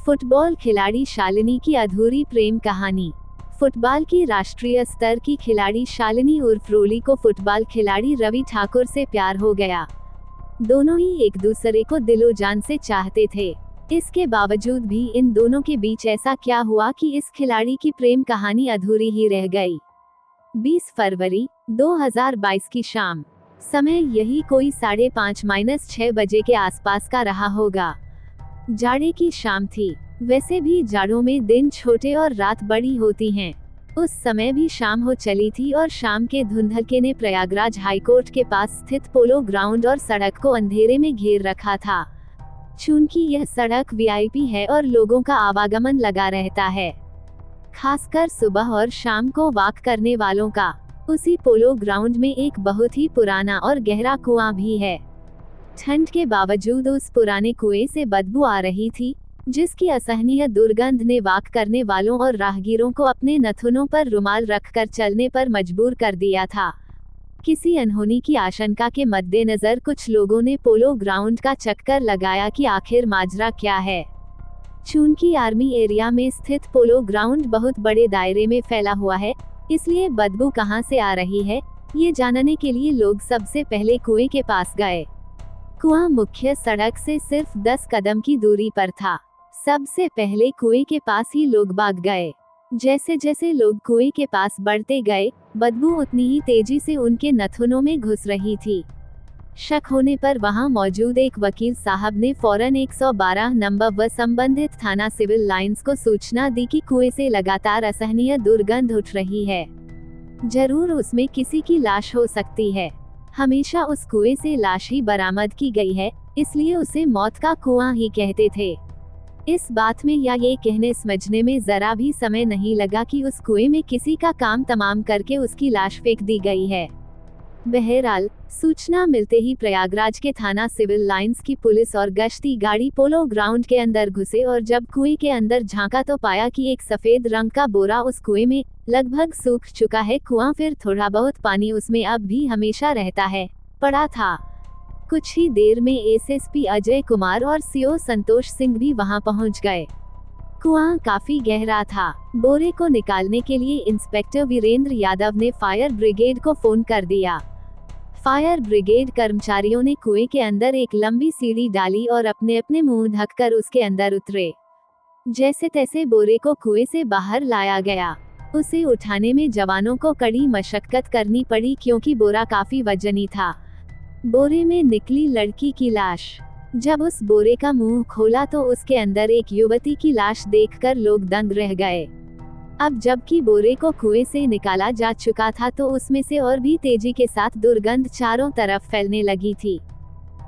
Football खिलाड़ी शालिनी की अधूरी प्रेम कहानी। फुटबॉल की राष्ट्रीय स्तर की खिलाड़ी शालिनी उर्फ रोली को फुटबॉल खिलाड़ी रवि ठाकुर से प्यार हो गया। दोनों ही एक दूसरे को दिलो जान से चाहते थे। इसके बावजूद भी इन दोनों के बीच ऐसा क्या हुआ कि इस खिलाड़ी की प्रेम कहानी अधूरी ही रह गई। 20 फरवरी 2022 की शाम, समय यही कोई 5:30-6 बजे के आसपास का रहा होगा। जाड़े की शाम थी। वैसे भी जाड़ों में दिन छोटे और रात बड़ी होती हैं। उस समय भी शाम हो चली थी और शाम के धुंधलके ने प्रयागराज हाईकोर्ट के पास स्थित पोलो ग्राउंड और सड़क को अंधेरे में घेर रखा था। चूंकि यह सड़क वीआईपी है और लोगों का आवागमन लगा रहता है, खासकर सुबह और शाम को वॉक करने वालों का। उसी पोलो ग्राउंड में एक बहुत ही पुराना और गहरा कुआं भी है। ठंड के बावजूद उस पुराने कुएं से बदबू आ रही थी, जिसकी असहनीय दुर्गंध ने वॉक करने वालों और राहगीरों को अपने नथुनों पर रुमाल रखकर चलने पर मजबूर कर दिया था। किसी अनहोनी की आशंका के मद्देनजर कुछ लोगों ने पोलो ग्राउंड का चक्कर लगाया कि आखिर माजरा क्या है। चूंकि आर्मी एरिया में स्थित पोलो ग्राउंड बहुत बड़े दायरे में फैला हुआ है, इसलिए बदबू कहां से आ रही है, ये जानने के लिए लोग सबसे पहले कुएं के पास गए। कुआं मुख्य सड़क से सिर्फ 10 कदम की दूरी पर था। सबसे पहले कुएं के पास ही लोग भाग गए। जैसे जैसे लोग कुएं के पास बढ़ते गए, बदबू उतनी ही तेजी से उनके नथुनों में घुस रही थी। शक होने पर वहां मौजूद एक वकील साहब ने फौरन 112 नंबर व संबंधित थाना सिविल लाइंस को सूचना दी कि कुएं से लगातार असहनीय दुर्गंध उठ रही है। जरूर उसमें किसी की लाश हो सकती है। हमेशा उस कुएं से लाश ही बरामद की गई है, इसलिए उसे मौत का कुआं ही कहते थे। इस बात में या ये कहने समझने में जरा भी समय नहीं लगा कि उस कुएं में किसी का काम तमाम करके उसकी लाश फेंक दी गई है। बहरहाल, सूचना मिलते ही प्रयागराज के थाना सिविल लाइंस की पुलिस और गश्ती गाड़ी पोलो ग्राउंड के अंदर घुसे और जब कुएं के अंदर झांका तो पाया कि एक सफेद रंग का बोरा उस कुएं में लगभग सूख चुका है। कुआं फिर थोड़ा बहुत पानी उसमें अब भी हमेशा रहता है, पड़ा था। कुछ ही देर में एसएसपी अजय कुमार और सीओ संतोष सिंह भी वहां पहुंच गए। कुआं काफी गहरा था। बोरे को निकालने के लिए इंस्पेक्टर वीरेंद्र यादव ने फायर ब्रिगेड को फोन कर दिया। फायर ब्रिगेड कर्मचारियों ने कुएं के अंदर एक लंबी सीढ़ी डाली और अपने अपने मुंह ढककर उसके अंदर उतरे। जैसे तैसे बोरे को कुएं से बाहर लाया गया। उसे उठाने में जवानों को कड़ी मशक्कत करनी पड़ी, क्योंकि बोरा काफी वजनी था। बोरे में निकली लड़की की लाश। जब उस बोरे का मुंह खोला तो उसके अंदर एक युवती की लाश देखकर लोग दंग रह गए। अब जबकि बोरे को कुएं से निकाला जा चुका था तो उसमें से और भी तेजी के साथ दुर्गंध चारों तरफ फैलने लगी थी।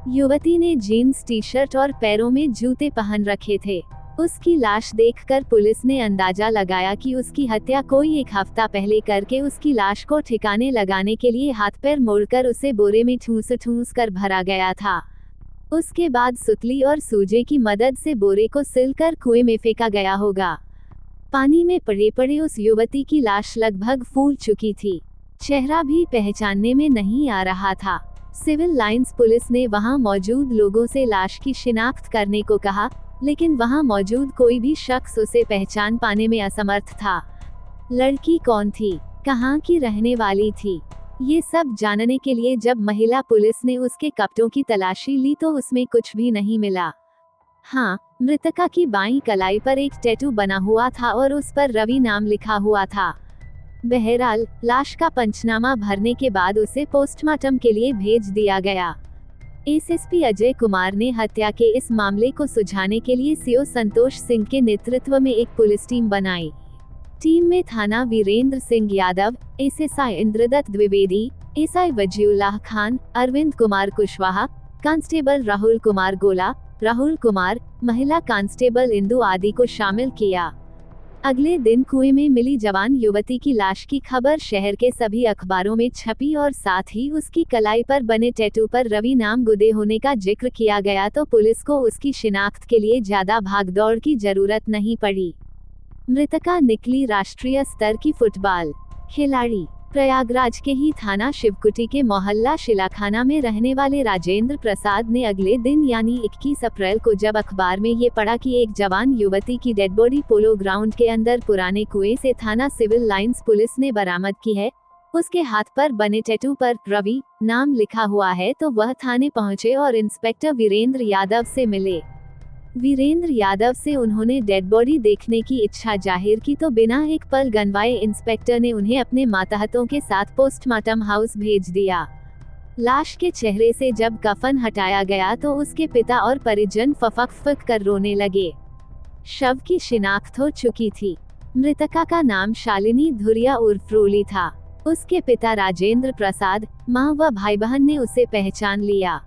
युवती ने जीन्स टी-शर्ट और पैरों में जूते पहन रखे थे। उसकी लाश देखकर पुलिस ने अंदाजा लगाया कि उसकी हत्या कोई एक हफ्ता पहले करके उसकी लाश को ठिकाने लगाने के लिए हाथ पैर मोड़कर उसे बोरे में ठूस कर भरा गया था। उसके बाद सुतली और सूजे की मदद से बोरे को सिलकर कुएं में फेंका गया होगा। पानी में पड़े पड़े उस युवती की लाश लगभग फूल चुकी थी। चेहरा भी पहचानने में नहीं आ रहा था। सिविल लाइंस पुलिस ने वहां मौजूद लोगों से लाश की शिनाख्त करने को कहा, लेकिन वहां मौजूद कोई भी शख्स उसे पहचान पाने में असमर्थ था। लड़की कौन थी, कहां की रहने वाली थी, ये सब जानने के लिए जब महिला पुलिस ने उसके कपड़ों की तलाशी ली तो उसमें कुछ भी नहीं मिला। हाँ, मृतका की बाईं कलाई पर एक टैटू बना हुआ था और उस पर रवि नाम लिखा हुआ था। बहरहाल, लाश का पंचनामा भरने के बाद उसे पोस्टमार्टम के लिए भेज दिया गया। एसएसपी अजय कुमार ने हत्या के इस मामले को सुलझाने के लिए सीओ संतोष सिंह के नेतृत्व में एक पुलिस टीम बनाई। टीम में थाना Virendra Singh Yadav, SSI Indradutt Dwivedi, SI Wajiullah Khan, Arvind Kumar Kushwaha, constable Rahul Kumar Gola, Rahul Kumar, महिला कांस्टेबल इंदु आदि को शामिल किया। अगले दिन कुएं में मिली जवान युवती की लाश की खबर शहर के सभी अखबारों में छपी और साथ ही उसकी कलाई पर बने टैटू पर रवि नाम गुदे होने का जिक्र किया गया तो पुलिस को उसकी शिनाख्त के लिए ज्यादा भागदौड़ की जरूरत नहीं पड़ी। मृतका निकली राष्ट्रीय स्तर की फुटबॉल खिलाड़ी। प्रयागराज के ही थाना शिवकुटी के मोहल्ला शिलाखाना में रहने वाले राजेंद्र प्रसाद ने अगले दिन यानी 21 अप्रैल को जब अखबार में ये पढ़ा कि एक जवान युवती की डेड बॉडी पोलो ग्राउंड के अंदर पुराने कुएं से थाना सिविल लाइंस पुलिस ने बरामद की है, उसके हाथ पर बने टैटू पर रवि नाम लिखा हुआ है, तो वह थाने पहुंचे और इंस्पेक्टर वीरेंद्र यादव से मिले। वीरेंद्र यादव से उन्होंने डेड बॉडी देखने की इच्छा जाहिर की, तो बिना एक पल गंवाए इंस्पेक्टर ने उन्हें अपने मातहतों के साथ पोस्टमार्टम हाउस भेज दिया। लाश के चेहरे से जब कफन हटाया गया तो उसके पिता और परिजन फफक कर रोने लगे। शव की शिनाख्त हो चुकी थी। मृतका का नाम शालिनी धुरिया उर्फ रोली था। उसके पिता राजेंद्र प्रसाद, मां व भाई बहन ने उसे पहचान लिया।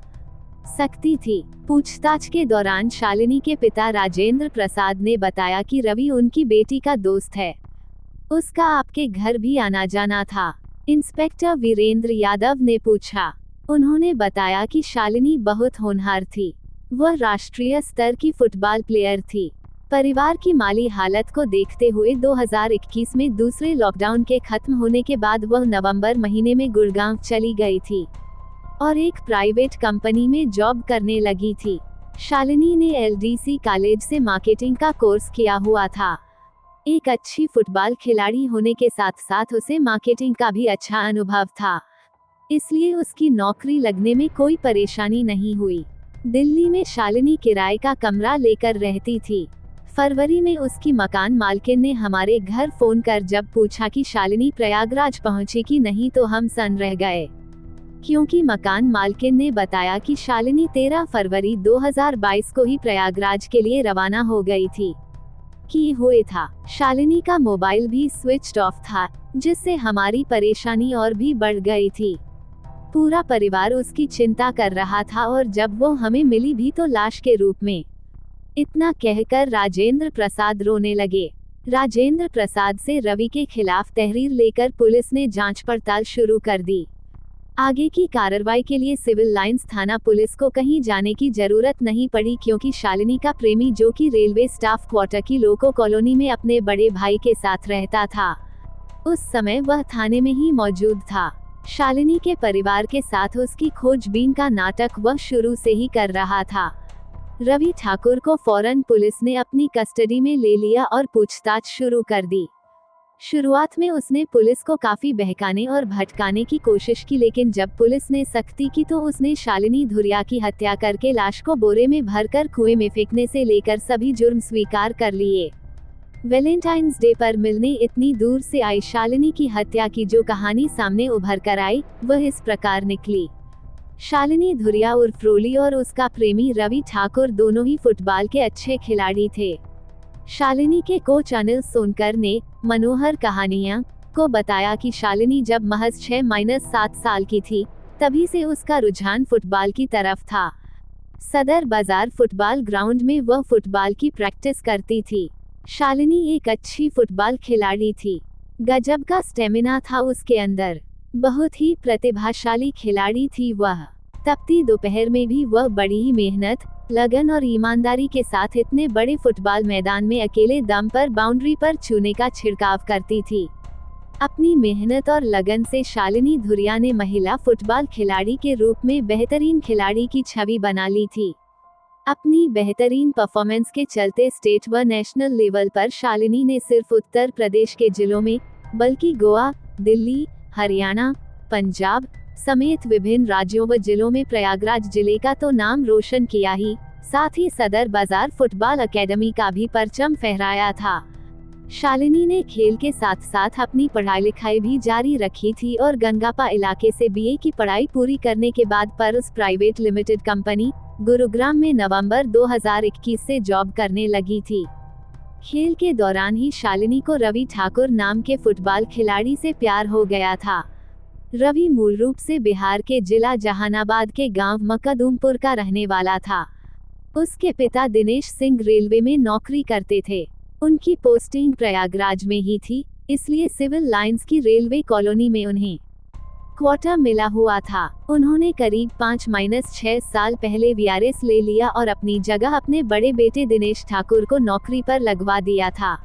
सकती थी। पूछताछ के दौरान शालिनी के पिता राजेंद्र प्रसाद ने बताया कि रवि उनकी बेटी का दोस्त है, उसका आपके घर भी आना जाना था। इंस्पेक्टर वीरेंद्र यादव ने पूछा। उन्होंने बताया कि शालिनी बहुत होनहार थी, वह राष्ट्रीय स्तर की फुटबॉल प्लेयर थी। परिवार की माली हालत को देखते हुए 2021 में दूसरे लॉकडाउन के खत्म होने के बाद वह नवंबर महीने में गुड़गांव चली गई थी और एक प्राइवेट कंपनी में जॉब करने लगी थी। शालिनी ने एलडीसी कॉलेज से मार्केटिंग का कोर्स किया हुआ था। एक अच्छी फुटबॉल खिलाड़ी होने के साथ साथ उसे मार्केटिंग का भी अच्छा अनुभव था, इसलिए उसकी नौकरी लगने में कोई परेशानी नहीं हुई। दिल्ली में शालिनी किराए का कमरा लेकर रहती थी। फरवरी में उसकी मकान मालकिन ने हमारे घर फोन कर जब पूछा कि शालिनी प्रयागराज पहुंची कि नहीं तो हम सन्न रह गए, क्योंकि मकान मालकिन ने बताया कि शालिनी 13 फरवरी 2022 को ही प्रयागराज के लिए रवाना हो गई थी। कि हुए था। शालिनी का मोबाइल भी स्विच ऑफ था, जिससे हमारी परेशानी और भी बढ़ गई थी। पूरा परिवार उसकी चिंता कर रहा था और जब वो हमें मिली भी तो लाश के रूप में। इतना कहकर राजेंद्र प्रसाद रोने लगे। राजेंद्र प्रसाद से रवि के खिलाफ तहरीर लेकर पुलिस ने जांच पड़ताल शुरू कर दी। आगे की कार्रवाई के लिए सिविल लाइंस थाना पुलिस को कहीं जाने की जरूरत नहीं पड़ी, क्योंकि शालिनी का प्रेमी, जो कि रेलवे स्टाफ क्वार्टर की लोको कॉलोनी में अपने बड़े भाई के साथ रहता था, उस समय वह थाने में ही मौजूद था। शालिनी के परिवार के साथ उसकी खोजबीन का नाटक वह शुरू से ही कर रहा था। रवि ठाकुर को फौरन पुलिस ने अपनी कस्टडी में ले लिया और पूछताछ शुरू कर दी। शुरुआत में उसने पुलिस को काफी बहकाने और भटकाने की कोशिश की, लेकिन जब पुलिस ने सख्ती की तो उसने शालिनी धुरिया की हत्या करके लाश को बोरे में भरकर कुएं में फेंकने से लेकर सभी जुर्म स्वीकार कर लिए। वैलेंटाइंस डे पर मिलने इतनी दूर से आई शालिनी की हत्या की जो कहानी सामने उभर कर आई, वह इस प्रकार निकली। शालिनी धुरिया उर्फ रोली और उसका प्रेमी रवि ठाकुर दोनों ही फुटबॉल के अच्छे खिलाड़ी थे। शालिनी के कोच अनिल सोनकर ने मनोहर कहानियां को बताया कि शालिनी जब महज 6-7 साल की थी, तभी से उसका रुझान फुटबॉल की तरफ था। सदर बाजार फुटबॉल ग्राउंड में वह फुटबॉल की प्रैक्टिस करती थी। शालिनी एक अच्छी फुटबॉल खिलाड़ी थी। गजब का स्टेमिना था उसके अंदर। बहुत ही प्रतिभाशाली खिलाड़ी थी वह। तपती दोपहर में भी वह बड़ी ही मेहनत, लगन और ईमानदारी के साथ इतने बड़े फुटबॉल मैदान में अकेले दम पर बाउंड्री पर छूने का छिड़काव करती थी। अपनी मेहनत और लगन से शालिनी धुरिया ने महिला फुटबॉल खिलाड़ी के रूप में बेहतरीन खिलाड़ी की छवि बना ली थी। अपनी बेहतरीन परफॉर्मेंस के चलते स्टेट व नेशनल लेवल पर शालिनी ने सिर्फ उत्तर प्रदेश के जिलों में, बल्कि गोवा, दिल्ली, हरियाणा, पंजाब समेत विभिन्न राज्यों व जिलों में प्रयागराज जिले का तो नाम रोशन किया ही, साथ ही सदर बाजार फुटबॉल अकेडमी का भी परचम फहराया था। शालिनी ने खेल के साथ साथ अपनी पढ़ाई लिखाई भी जारी रखी थी और गंगापा इलाके से बीए की पढ़ाई पूरी करने के बाद pearls private limited company, Gurugram में नवंबर 2021 से जॉब करने लगी थी। खेल के दौरान ही शालिनी को रवि ठाकुर नाम के फुटबॉल खिलाड़ी से प्यार हो गया था। रवि मूल रूप से बिहार के जिला जहानाबाद के गांव मकदूमपुर का रहने वाला था। उसके पिता दिनेश सिंह रेलवे में नौकरी करते थे। उनकी पोस्टिंग प्रयागराज में ही थी, इसलिए सिविल लाइंस की रेलवे कॉलोनी में उन्हें क्वार्टर मिला हुआ था। उन्होंने करीब 5-6 साल पहले वीआरएस ले लिया और अपनी जगह अपने बड़े बेटे दिनेश ठाकुर को नौकरी पर लगवा दिया था।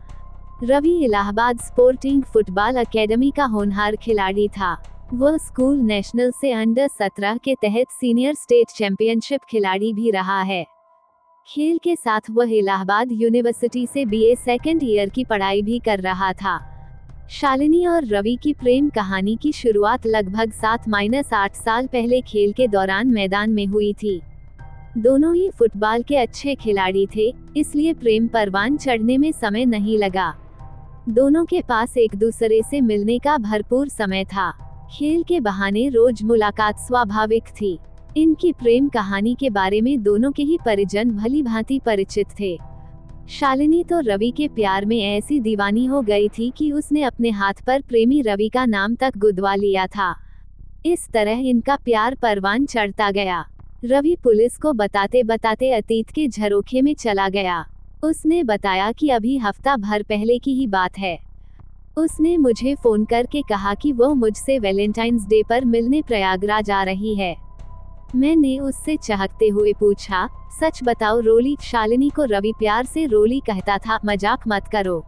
Ravi Allahabad sporting football academy का होनहार खिलाड़ी था। वह स्कूल नेशनल से अंडर 17 के तहत सीनियर स्टेट चैंपियनशिप खिलाड़ी भी रहा है। खेल के साथ वह इलाहाबाद यूनिवर्सिटी से बीए सेकेंड ईयर की पढ़ाई भी कर रहा था। शालिनी और रवि की प्रेम कहानी की शुरुआत लगभग 7-8 साल पहले खेल के दौरान मैदान में हुई थी। दोनों ही फुटबॉल के अच्छे खिलाड़ी थे, इसलिए प्रेम परवान चढ़ने में समय नहीं लगा। दोनों के पास एक दूसरे से मिलने का भरपूर समय था। खेल के बहाने रोज मुलाकात स्वाभाविक थी। इनकी प्रेम कहानी के बारे में दोनों के ही परिजन भली भांति परिचित थे। शालिनी तो रवि के प्यार में ऐसी दीवानी हो गई थी कि उसने अपने हाथ पर प्रेमी रवि का नाम तक गुदवा लिया था। इस तरह इनका प्यार परवान चढ़ता गया। रवि पुलिस को बताते बताते अतीत के झरोखे में चला गया। उसने बताया कि अभी हफ्ता भर पहले की ही बात है। उसने मुझे फोन करके कहा कि वो मुझसे वैलेंटाइंस डे पर मिलने प्रयागराज आ रही है। मैंने उससे चहकते हुए पूछा, सच बताओ रोली? शालिनी को रवि प्यार से रोली कहता था, मजाक मत करो।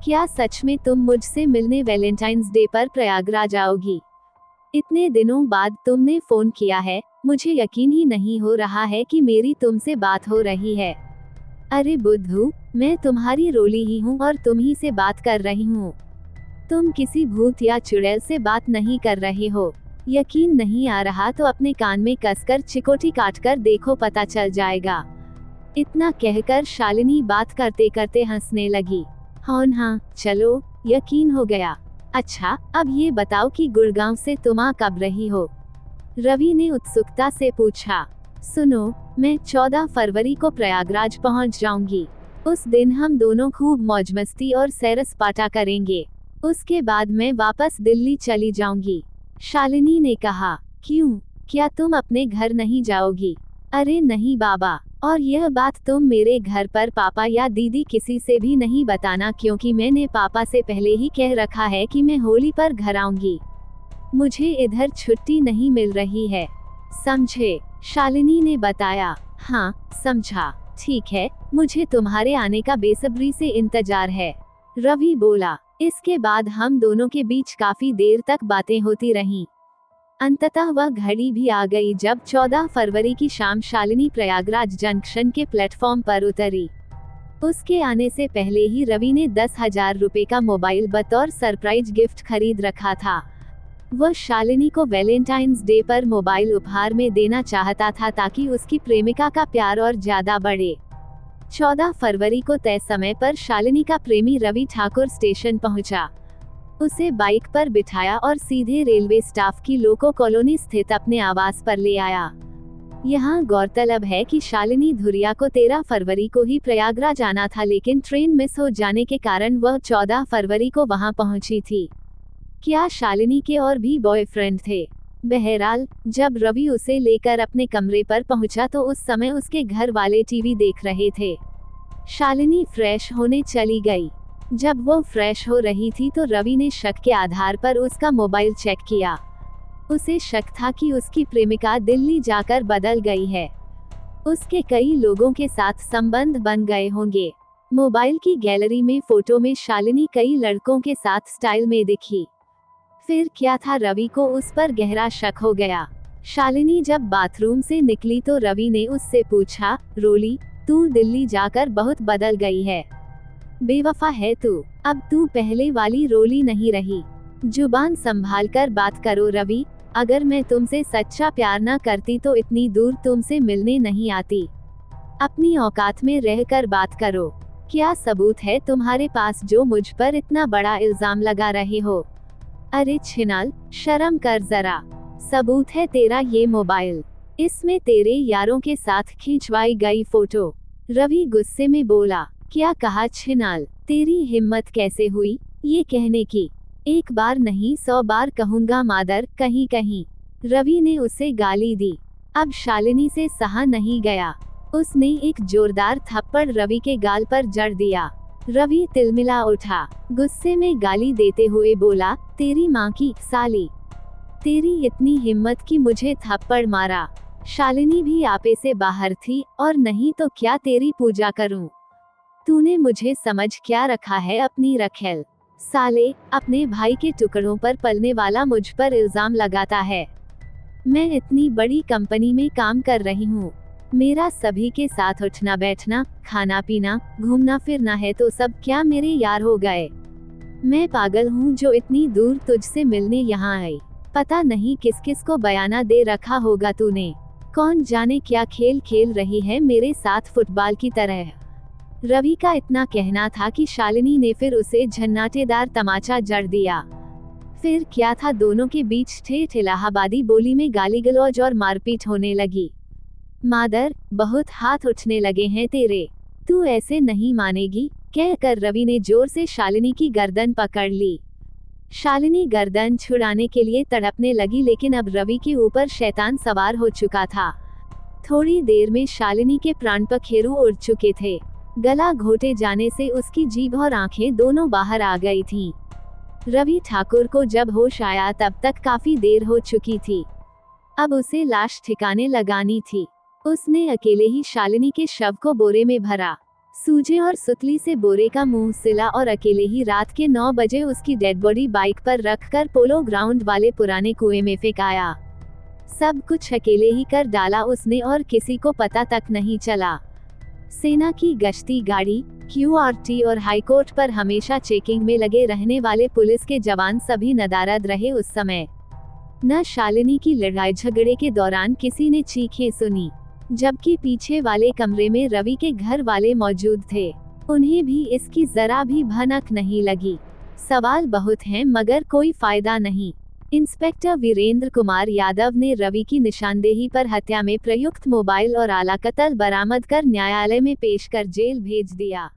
क्या सच में तुम मुझसे मिलने वैलेंटाइंस डे पर प्रयागराज आओगी? इतने दिनों बाद तुमने फोन किया है, मुझे यकीन ही नहीं हो रहा है कि मेरी तुमसे बात हो रही है। अरे बुद्धू, मैं तुम्हारी रोली ही हूँ और तुम ही से बात कर रही हूँ। तुम किसी भूत या चुड़ैल से बात नहीं कर रहे हो। यकीन नहीं आ रहा तो अपने कान में कसकर चिकोटी काटकर देखो, पता चल जाएगा। इतना कहकर शालिनी बात करते करते हंसने लगी। हाँ, चलो, यकीन हो गया। अच्छा, अब ये बताओ कि गुड़गांव से तुम आ कब रही हो? रवि ने उत्सुकता से पूछा। सुनो, मैं 14 फरवरी को प्रयागराज पहुंच जाऊंगी। उस दिन हम दोनों खूब मौज मस्ती और सैर सपाटा करेंगे। उसके बाद मैं वापस दिल्ली चली जाऊंगी। शालिनी ने कहा। क्यों, क्या तुम अपने घर नहीं जाओगी? अरे नहीं बाबा, और यह बात तुम मेरे घर पर पापा या दीदी किसी से भी नहीं बताना, क्योंकि मैंने पापा से पहले ही कह रखा है कि मैं होली पर घर आऊंगी। मुझे इधर छुट्टी नहीं मिल रही है, समझे? शालिनी ने बताया। हाँ, समझा। ठीक है, मुझे तुम्हारे आने का बेसब्री से इंतजार है, रवि बोला। इसके बाद हम दोनों के बीच काफी देर तक बातें होती रहीं। अंततः वह घड़ी भी आ गई जब 14 फरवरी की शाम शालिनी प्रयागराज जंक्शन के प्लेटफॉर्म पर उतरी। उसके आने से पहले ही रवि ने 10,000 रुपए का मोबाइल बतौर सरप्राइज गिफ्ट खरीद रखा था। वह शालिनी को वैलेंटाइंस डे पर मोबाइल उपहार में देना चाहता था ताकि उसकी प्रेमिका का प्यार और ज्यादा बढ़े। 14 फरवरी को तय समय पर शालिनी का प्रेमी रवि ठाकुर स्टेशन पहुंचा। उसे बाइक पर बिठाया और सीधे रेलवे स्टाफ की लोको कॉलोनी स्थित अपने आवास पर ले आया। यहाँ गौरतलब है कि शालिनी धुरिया को 13 फरवरी को ही प्रयागराज आना था, लेकिन ट्रेन मिस हो जाने के कारण वह 14 फरवरी को वहां पहुंची थी। क्या शालिनी के और भी बॉयफ्रेंड थे? बहरहाल, जब रवि उसे लेकर अपने कमरे पर पहुंचा तो उस समय उसके घर वाले टीवी देख रहे थे। शालिनी फ्रेश होने चली गई। जब वो फ्रेश हो रही थी तो रवि ने शक के आधार पर उसका मोबाइल चेक किया। उसे शक था कि उसकी प्रेमिका दिल्ली जाकर बदल गई है। उसके कई लोगों के साथ संबंध बन गए होंगे। मोबाइल की गैलरी में फोटो में शालिनी कई लड़कों के साथ स्टाइल में दिखी। फिर क्या था, रवि को उस पर गहरा शक हो गया। शालिनी जब बाथरूम से निकली तो रवि ने उससे पूछा, रोली, तू दिल्ली जाकर बहुत बदल गई है। बेवफा है तू, अब तू पहले वाली रोली नहीं रही। जुबान संभाल कर बात करो रवि, अगर मैं तुमसे सच्चा प्यार न करती तो इतनी दूर तुमसे मिलने नहीं आती। अपनी औकात में रहकर बात करो। क्या सबूत है तुम्हारे पास जो मुझ पर इतना बड़ा इल्जाम लगा रहे हो? अरे छिनाल, शर्म कर जरा। सबूत है तेरा ये मोबाइल, इसमें तेरे यारों के साथ खिंचवाई गई फोटो। रवि गुस्से में बोला। क्या कहा छिनाल? तेरी हिम्मत कैसे हुई ये कहने की? एक बार नहीं 100 बार कहूंगा मादर कहीं कहीं। रवि ने उसे गाली दी। अब शालिनी से सहा नहीं गया। उसने एक जोरदार थप्पड़ रवि के गाल पर जड़ दिया। रवि तिलमिला उठा। गुस्से में गाली देते हुए बोला, तेरी माँ की साली, तेरी इतनी हिम्मत कि मुझे थप्पड़ मारा। शालिनी भी आपे से बाहर थी, और नहीं तो क्या तेरी पूजा करूं? तूने मुझे समझ क्या रखा है अपनी रखेल? साले, अपने भाई के टुकड़ों पर पलने वाला मुझ पर इल्जाम लगाता है। मैं इतनी बड़ी कंपनी में काम कर रही हूँ। मेरा सभी के साथ उठना बैठना, खाना पीना, घूमना फिरना है, तो सब क्या मेरे यार हो गए? मैं पागल हूँ जो इतनी दूर तुझसे मिलने यहाँ आई। पता नहीं किस किस को बयाना दे रखा होगा तूने। कौन जाने क्या खेल खेल रही है मेरे साथ फुटबॉल की तरह। रवि का इतना कहना था कि शालिनी ने फिर उसे झन्नाटेदार तमाचा जड़ दिया। फिर क्या था, दोनों के बीच ठेठ इलाहाबादी बोली में गाली-गलौज और मारपीट होने लगी। मादर, बहुत हाथ उठने लगे हैं तेरे। तू ऐसे नहीं मानेगी, कहकर रवि ने जोर से शालिनी की गर्दन पकड़ ली। शालिनी गर्दन छुड़ाने के लिए तड़पने लगी, लेकिन अब रवि के ऊपर शैतान सवार हो चुका था। थोड़ी देर में शालिनी के प्राण पखेरु उड़ चुके थे। गला घोटे जाने से उसकी जीभ और आंखें दोनों बाहर आ गई थीं। रवि ठाकुर को जब होश आया तब तक काफी देर हो चुकी थी। अब उसे लाश ठिकाने लगानी थी। उसने अकेले ही शालिनी के शव को बोरे में भरा, सूजे और सुतली से बोरे का मुंह सिला और अकेले ही रात के 9 बजे उसकी डेड बॉडी बाइक पर रखकर पोलो ग्राउंड वाले पुराने कुएं में फेंकाया। सब कुछ अकेले ही कर डाला उसने और किसी को पता तक नहीं चला। सेना की गश्ती गाड़ी, QRT और हाईकोर्ट पर हमेशा चेकिंग में लगे रहने वाले पुलिस के जवान सभी नदारद रहे उस समय। न शालिनी की लड़ाई झगड़े के दौरान किसी ने चीखें सुनी, जबकि पीछे वाले कमरे में रवि के घर वाले मौजूद थे। उन्हें भी इसकी जरा भी भनक नहीं लगी। सवाल बहुत हैं मगर कोई फायदा नहीं। इंस्पेक्टर वीरेंद्र कुमार यादव ने रवि की निशानदेही पर हत्या में प्रयुक्त मोबाइल और आला कत्ल बरामद कर न्यायालय में पेश कर जेल भेज दिया।